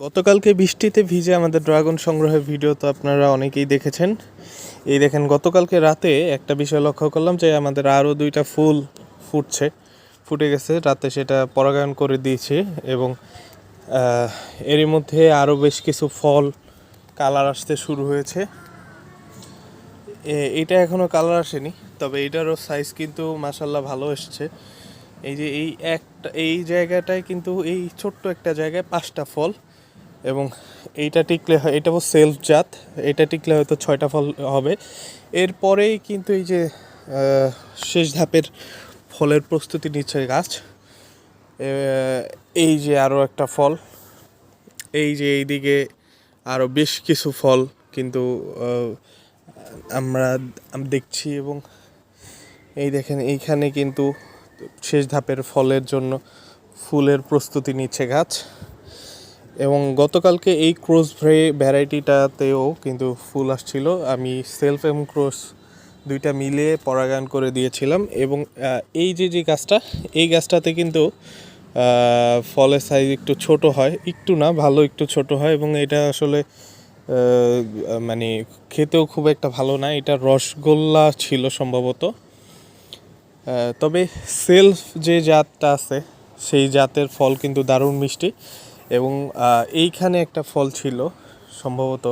গতকালকে বৃষ্টিতে ভিজে আমাদের ড্রাগন সংগ্রহের ভিডিও তো আপনারা অনেকেই দেখেছেন। এই দেখেন, গতকালকে রাতে একটা বিষয় লক্ষ্য করলাম যে আমাদের আরও দুইটা ফুল ফুটে গেছে রাতে, সেটা পরাগায়ন করে দিয়েছে এবং এরই মধ্যে আরও বেশ কিছু ফল কালার আসতে শুরু হয়েছে। এটা এখনও কালার আসেনি, তবে এটারও সাইজ কিন্তু মাশাল্লাহ ভালো এসছে। এই যে এই জায়গাটায় কিন্তু এই ছোট্ট একটা জায়গায় 5টা ফল, এবং এইটা টিকলে এটাও সেলফ জাত, এটা টিকলে হয়তো 6টা ফল হবে। এরপরেই কিন্তু এই যে শেষ ধাপের ফলের প্রস্তুতি নিচ্ছে গাছ। এই যে আরও একটা ফল, এই যে এইদিকে আরও বেশ কিছু ফল কিন্তু আমরা দেখছি, এবং এই দেখেন এইখানে কিন্তু শেষ ধাপের ফলের জন্য ফুলের প্রস্তুতি নিচ্ছে গাছ। এবং গতকালকে এই ক্রস ভ্যারাইটিটাতেও কিন্তু ফুল আসছিল। আমি সেলফ এবং ক্রস দুইটা মিলিয়ে পরাগায়ন করে দিয়েছিলাম, এবং এই যে গাছটা, এই গাছটাতে কিন্তু ফলের সাইজ একটু ছোট হয়, একটু না ভালো একটু ছোট হয়, এবং এটা আসলে মানে খেতেও খুব একটা ভালো না। এটা রসগোল্লা ছিল সম্ভবত। তবে সেলফ যে জাতটা আছে সেই জাতের ফল কিন্তু দারুণ মিষ্টি। এবং এইখানে একটা ফল ছিল সম্ভবত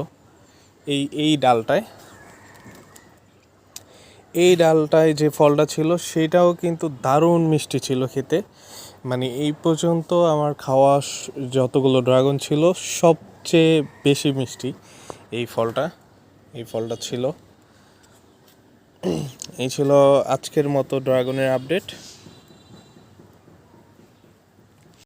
এই ডালটায় যে ফলটা ছিল সেটাও কিন্তু দারুণ মিষ্টি ছিল খেতে। মানে এই পর্যন্ত আমার খাওয়া যতগুলো ড্রাগন ছিল সবচেয়ে বেশি মিষ্টি এই ফলটা ছিল। এই ছিল আজকের মতো ড্রাগনের আপডেট।